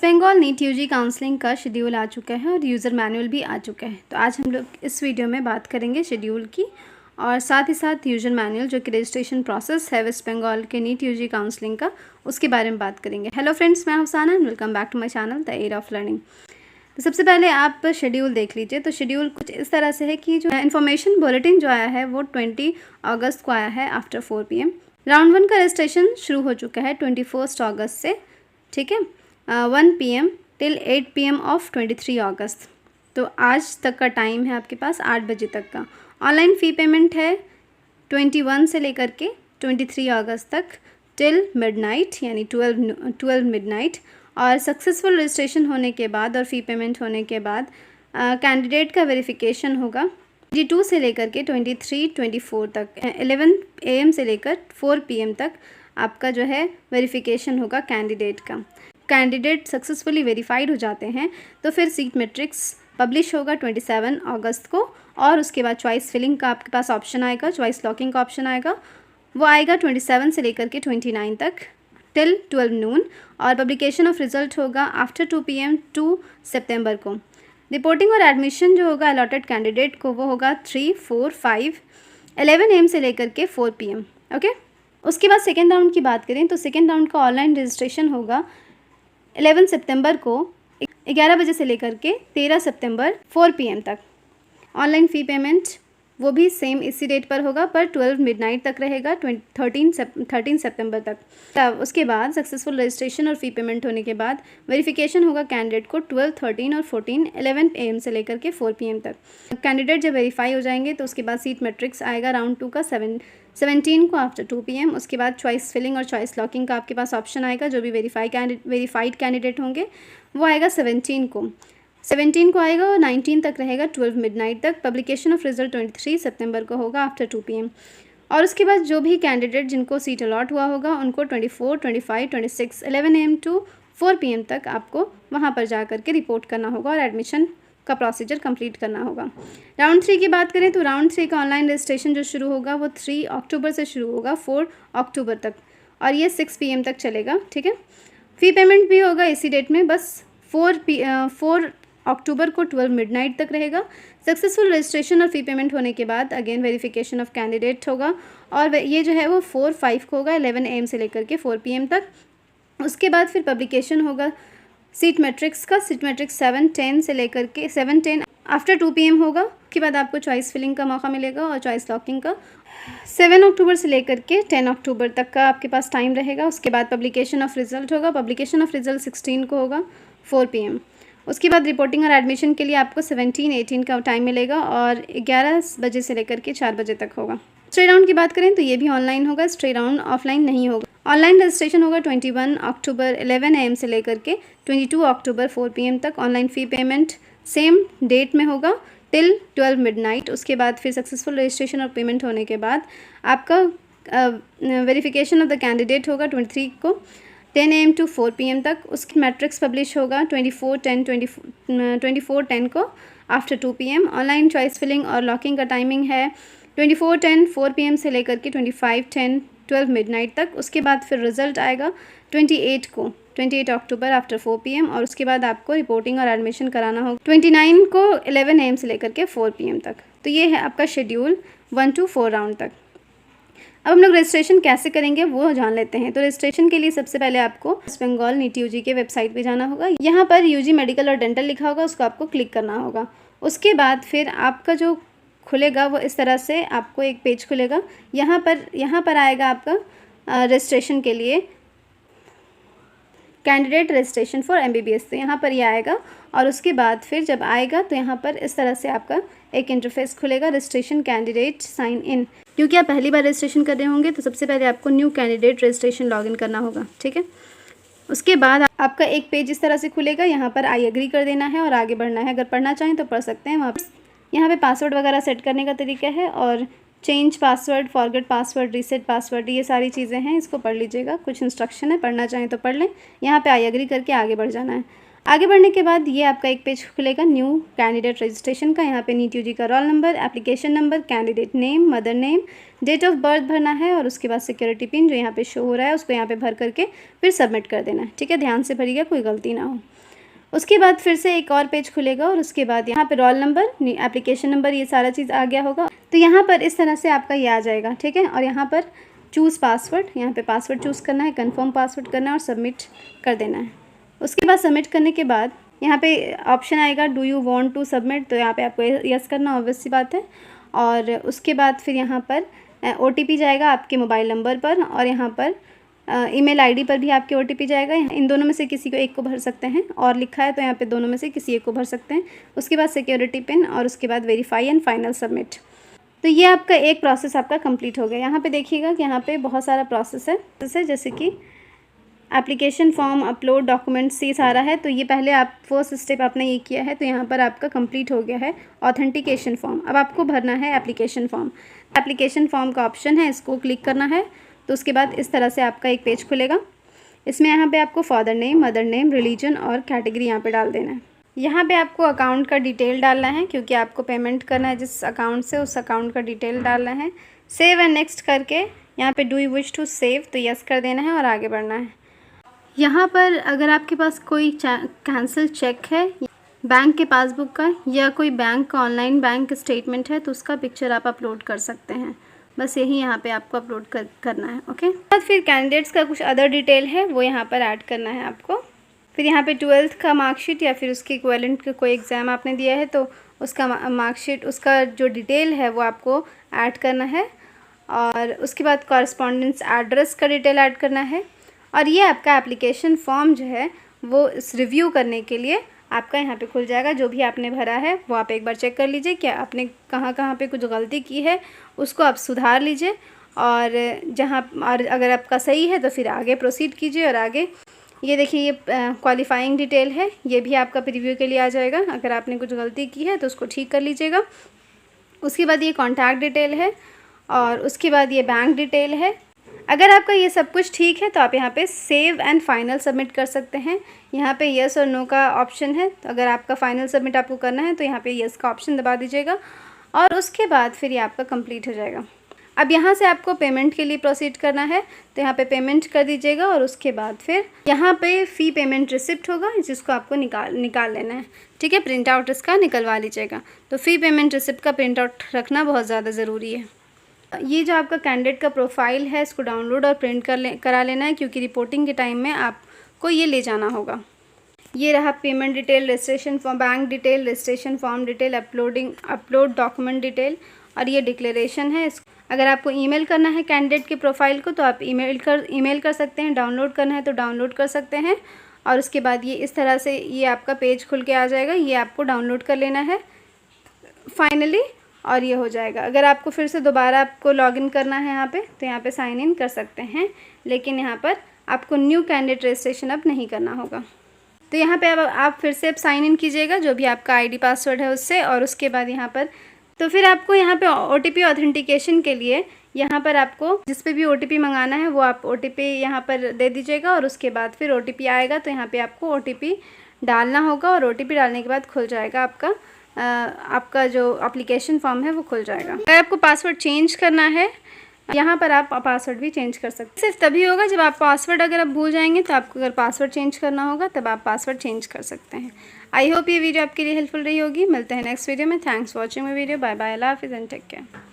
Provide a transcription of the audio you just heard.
Bengal NEET UG counselling का schedule आ चुका है और यूज़र मैनुअल भी आ चुका है। तो आज हम लोग इस वीडियो में बात करेंगे शेड्यूल की और साथ ही साथ यूज़र मैनुअल जो कि रजिस्ट्रेशन प्रोसेस है वेस्ट बंगाल के नीट यूजी काउंसलिंग का, उसके बारे में बात करेंगे। हेलो फ्रेंड्स, मैं Afsana and welcome back to my channel the era of learning. तो सबसे पहले आप शेड्यूल देख लीजिए। तो शेड्यूल कुछ इस तरह से है कि जो इन्फॉर्मेशन बुलेटिन जो आया है वो 20 अगस्त को आया है आफ्टर 4 PM। राउंड 1 का रजिस्ट्रेशन शुरू हो चुका है 21 अगस्त से, ठीक है, 1 PM टिल 8 PM ऑफ 23 अगस्त। तो आज तक का टाइम है आपके पास 8 बजे तक का। ऑनलाइन फ़ी पेमेंट है 21 से लेकर के 23 अगस्त तक टिल मिडनाइट, यानी 12 मिडनाइट। और सक्सेसफुल रजिस्ट्रेशन होने के बाद और फ़ी पेमेंट होने के बाद कैंडिडेट का वेरिफिकेशन होगा 22 से लेकर के 23-24 तक, 11 AM से लेकर 4 PM तक आपका जो है वेरिफिकेशन होगा कैंडिडेट का। कैंडिडेट सक्सेसफुली वेरीफाइड हो जाते हैं तो फिर सीट मैट्रिक्स पब्लिश होगा 27 अगस्त को। और उसके बाद चॉइस फिलिंग का आपके पास ऑप्शन आएगा, चॉइस लॉकिंग का ऑप्शन आएगा, वो आएगा 27 से लेकर के 29 तक टिल 12 नून। और पब्लिकेशन ऑफ रिज़ल्ट होगा आफ्टर 2 PM 2 सितंबर को। रिपोर्टिंग और एडमिशन जो होगा अलॉटेड कैंडिडेट को वो होगा 3, 4, 5, 11 AM से लेकर के 4 PM, ओके। उसके बाद सेकेंड राउंड की बात करें तो सेकेंड राउंड का ऑनलाइन रजिस्ट्रेशन होगा 11 सितंबर को 11 बजे से लेकर के 13 सितंबर 4 PM तक। ऑनलाइन फ़ी पेमेंट वो भी सेम इसी डेट पर होगा पर 12 मिडनाइट तक रहेगा 13 सितंबर तक। तब उसके बाद सक्सेसफुल रजिस्ट्रेशन और फ़ी पेमेंट होने के बाद वेरिफिकेशन होगा कैंडिडेट को 12, 13 और 14 11 AM से लेकर के 4 PM तक। कैंडिडेट जब वेरीफाई हो जाएंगे तो उसके बाद सीट मैट्रिक्स आएगा राउंड 2 का 17 को आफ्टर 2 PM। उसके बाद चॉइस फिलिंग और चॉइस लॉकिंग का आपके पास ऑप्शन आएगा। जो भी वेरीफाइड कैंडिडेट होंगे वो आएगा 17 को आएगा और 19 तक रहेगा 12 मिडनाइट तक। पब्लिकेशन ऑफ रिजल्ट 23 सितंबर को होगा आफ्टर 2 PM। और उसके बाद जो भी कैंडिडेट जिनको सीट अलॉट हुआ होगा उनको 24, 25, 26, 11 AM टू 4 PM तक आपको वहाँ पर जा कर के रिपोर्ट करना होगा और एडमिशन का प्रोसीजर कंप्लीट करना होगा। राउंड 3 की बात करें तो राउंड 3 का ऑनलाइन रजिस्ट्रेशन जो शुरू होगा वो 3 अक्टूबर से शुरू होगा 4 अक्टूबर तक और ये 6 PM तक चलेगा, ठीक है। फ़ी पेमेंट भी होगा इसी डेट में, बस 4 अक्टूबर को 12 मिडनाइट तक रहेगा। सक्सेसफुल रजिस्ट्रेशन और फ़ी पेमेंट होने के बाद अगेन वेरिफिकेशन ऑफ कैंडिडेट होगा और ये जो है वो 4-5 को होगा 11 AM से लेकर के 4 PM तक। उसके बाद फिर पब्लिकेशन होगा सीट मैट्रिक्स का। सीट मैट्रिक्स 7-10 से लेकर के 7-10 आफ्टर 2 PM होगा। उसके बाद आपको चॉइस फिलिंग का मौका मिलेगा और चॉइस लॉकिंग का 7 अक्टूबर से लेकर के 10 अक्टूबर तक का आपके पास टाइम रहेगा। उसके बाद पब्लिकेशन ऑफ रिज़ल्ट होगा। पब्लिकेशन ऑफ रिज़ल्ट 16 को होगा 4 PM। उसके बाद रिपोर्टिंग और एडमिशन के लिए आपको 17-18 का टाइम मिलेगा और 11 बजे से लेकर के 4 बजे तक होगा। स्ट्रे राउंड की बात करें तो ये भी ऑनलाइन होगा, स्ट्रे राउंड ऑफलाइन नहीं होगा। ऑनलाइन रजिस्ट्रेशन होगा 21 अक्टूबर 11 AM से लेकर के 22 अक्टूबर 4 PM तक। Online fee payment same date में होगा टिल 12 मिडनाइट। उसके बाद फिर सक्सेसफुल रजिस्ट्रेशन और पेमेंट होने के बाद आपका वेरिफिकेशन ऑफ द कैंडिडेट होगा 23 को 10 AM टू 4 PM तक। उसकी मैट्रिक्स पब्लिश होगा 24-10 को after 2 PM। Online choice filling और लॉकिंग का टाइमिंग है 24-10 4 PM से लेकर के 25-10 12 मिडनाइट तक। उसके बाद फिर रिज़ल्ट आएगा 28 अक्टूबर आफ्टर 4 PM। और उसके बाद आपको रिपोर्टिंग और एडमिशन कराना होगा 29 को 11 AM से लेकर के 4 PM तक। तो ये है आपका शेड्यूल 1 to 4 राउंड तक। अब हम लोग रजिस्ट्रेशन कैसे करेंगे वो जान लेते हैं। तो रजिस्ट्रेशन के लिए सबसे पहले आपको वेस्ट बंगाल नीट यूजी के वेबसाइट पे जाना होगा। यहाँ पर यूजी मेडिकल और डेंटल लिखा होगा, उसको आपको क्लिक करना होगा। उसके बाद फिर आपका जो खुलेगा वो इस तरह से आपको एक पेज खुलेगा। यहाँ पर आएगा आपका रजिस्ट्रेशन के लिए कैंडिडेट रजिस्ट्रेशन फॉर MBBS। तो यहाँ पर ये आएगा और उसके बाद फिर जब आएगा तो यहाँ पर इस तरह से आपका एक इंटरफेस खुलेगा, रजिस्ट्रेशन कैंडिडेट साइन इन। क्योंकि आप पहली बार रजिस्ट्रेशन कर रहे होंगे तो सबसे पहले आपको न्यू कैंडिडेट रजिस्ट्रेशन लॉगिन करना होगा, ठीक है। उसके बाद आपका एक पेज इस तरह से खुलेगा। यहाँ पर आई एग्री कर देना है और आगे बढ़ना है। अगर पढ़ना चाहें तो पढ़ सकते हैं। यहाँ पे पासवर्ड वगैरह सेट करने का तरीका है और change password, forget password, reset password, ये सारी चीज़ें हैं, इसको पढ़ लीजिएगा। कुछ इंस्ट्रक्शन है, पढ़ना चाहें तो पढ़ लें। यहाँ पे आई एग्री करके आगे बढ़ जाना है। आगे बढ़ने के बाद ये आपका एक पेज खुलेगा न्यू कैंडिडेट रजिस्ट्रेशन का। यहाँ पे नीट यूजी का roll number, application number, candidate name, mother name, date of birth भरना है और उसके बाद सिक्योरिटी पिन जो यहाँ पे शो हो रहा है उसको यहाँ पे भर करके फिर सबमिट कर देना है। ठीक है, ध्यान से भरिएगा, कोई गलती ना हो। उसके बाद फिर से एक और पेज खुलेगा और उसके बाद यहाँ पे रोल नंबर, एप्लीकेशन नंबर, ये सारा चीज़ आ गया होगा। तो यहाँ पर इस तरह से आपका ये आ जाएगा। ठीक है, और यहाँ पर चूज़ पासवर्ड, यहाँ पे पासवर्ड चूज़ करना है, कंफर्म पासवर्ड करना है और सबमिट कर देना है। उसके बाद सबमिट करने के बाद यहाँ पे ऑप्शन आएगा do you want to submit, तो यहाँ पे आपको यस करना, ऑब्वियस सी बात है। और उसके बाद फिर यहाँ पर OTP जाएगा आपके मोबाइल नंबर पर और यहाँ पर ईमेल आईडी पर भी आपके OTP जाएगा। इन दोनों में से किसी को एक को भर सकते हैं, और लिखा है तो यहाँ पे दोनों में से किसी एक को भर सकते हैं। उसके बाद सिक्योरिटी पिन और उसके बाद वेरीफाई एंड फाइनल सबमिट। तो ये आपका एक प्रोसेस आपका कंप्लीट हो गया। यहाँ पे देखिएगा कि यहाँ पे बहुत सारा प्रोसेस है, जैसे कि एप्लीकेशन फॉर्म, अपलोड डॉक्यूमेंट्स, ये सारा है। तो ये पहले आप फर्स्ट स्टेप आपने ये किया है, तो यहाँ पर आपका कंप्लीट हो गया है ऑथेंटिकेशन फॉर्म। अब आपको भरना है एप्लीकेशन फॉर्म। एप्लीकेशन फॉर्म का ऑप्शन है, इसको क्लिक करना है। तो उसके बाद इस तरह से आपका एक पेज खुलेगा। इसमें यहाँ पे आपको father name, mother name, religion और कैटेगरी यहाँ पे डाल देना है। यहाँ पे आपको अकाउंट का डिटेल डालना है, क्योंकि आपको पेमेंट करना है जिस अकाउंट से, उस अकाउंट का डिटेल डालना है। सेव एंड नेक्स्ट करके यहाँ पे do you wish to save, तो यस कर देना है और आगे बढ़ना है। यहाँ पर अगर आपके पास कोई कैंसिल चेक है बैंक के पासबुक का या कोई बैंक का ऑनलाइन बैंक स्टेटमेंट है, तो उसका पिक्चर आप अपलोड कर सकते हैं। बस यही यहाँ पे आपको अपलोड करना है। ओके, बाद फिर कैंडिडेट्स का कुछ अदर डिटेल है वो यहाँ पर ऐड करना है आपको। फिर यहाँ पे 12th का मार्कशीट या फिर उसके इक्विवेलेंट का कोई एग्ज़ाम आपने दिया है तो उसका मार्कशीट, उसका जो डिटेल है वो आपको ऐड करना है। और उसके बाद कॉरस्पॉन्डेंस एड्रेस का डिटेल ऐड करना है। और ये आपका एप्लीकेशन फॉर्म जो है वो इस रिव्यू करने के लिए आपका यहाँ पे खुल जाएगा। जो भी आपने भरा है वो आप एक बार चेक कर लीजिए, क्या आपने कहाँ पे कुछ गलती की है उसको आप सुधार लीजिए। और अगर आपका सही है तो फिर आगे प्रोसीड कीजिए। और आगे ये देखिए, ये क्वालिफाइंग डिटेल है, ये भी आपका प्रीव्यू के लिए आ जाएगा। अगर आपने कुछ गलती की है तो उसको ठीक कर लीजिएगा। उसके बाद ये कॉन्टैक्ट डिटेल है और उसके बाद ये बैंक डिटेल है। अगर आपका ये सब कुछ ठीक है तो आप यहाँ पे सेव एंड फाइनल सबमिट कर सकते हैं। यहाँ पे यस और नो का ऑप्शन है, तो अगर आपका फाइनल सबमिट आपको करना है तो यहाँ पे यस का ऑप्शन दबा दीजिएगा और उसके बाद फिर ये आपका कंप्लीट हो जाएगा। अब यहाँ से आपको पेमेंट के लिए प्रोसीड करना है, तो यहाँ पे पेमेंट कर दीजिएगा और उसके बाद फिर यहाँ पे फ़ी पेमेंट रिसिप्ट होगा जिसको आपको निकाल लेना है। ठीक है, प्रिंट आउट इसका निकलवा लीजिएगा। तो फ़ी पेमेंट रिसिप्ट का प्रिंट आउट रखना बहुत ज़्यादा ज़रूरी है। ये जो आपका कैंडिडेट का प्रोफाइल है इसको डाउनलोड और प्रिंट करा लेना है, क्योंकि रिपोर्टिंग के टाइम में आपको ये ले जाना होगा। ये रहा payment detail, registration form, bank detail, registration form detail, upload document detail और ये डिक्लेरेशन है। अगर आपको ईमेल करना है कैंडिडेट के प्रोफाइल को तो आप ईमेल कर सकते हैं, डाउनलोड करना है तो डाउनलोड कर सकते हैं। और उसके बाद ये इस तरह से ये आपका पेज खुल के आ जाएगा, ये आपको डाउनलोड कर लेना है फाइनली और ये हो जाएगा। अगर आपको फिर से दोबारा आपको लॉगिन करना है यहाँ पे तो यहाँ पे साइन इन कर सकते हैं, लेकिन यहाँ पर आपको न्यू कैंडिडेट रजिस्ट्रेशन अब नहीं करना होगा। तो यहाँ पे अब आप फिर से अब साइन इन कीजिएगा जो भी आपका आईडी पासवर्ड है उससे। और उसके बाद यहाँ पर तो फिर आपको यहाँ पे OTP ऑथेंटिकेशन के लिए यहाँ पर आपको जिस पे भी OTP मंगाना है वो आप OTP यहाँ पर दे दीजिएगा और उसके बाद फिर OTP आएगा तो यहाँ पे आपको OTP डालना होगा और OTP डालने के बाद खुल जाएगा आपका जो एप्लीकेशन फॉर्म है वो खुल जाएगा। अगर आपको पासवर्ड चेंज करना है यहाँ पर आप पासवर्ड भी चेंज कर सकते हैं। सिर्फ तभी होगा जब आप पासवर्ड अगर आप भूल जाएंगे तो आपको अगर पासवर्ड चेंज करना होगा तब आप पासवर्ड चेंज कर सकते हैं। आई होप ये वीडियो आपके लिए हेल्पफुल रही होगी। मिलते हैं नेक्स्ट वीडियो में। Thanks for watching my video. Bye bye, अल्लाह हाफिज़ एंड टेक केयर।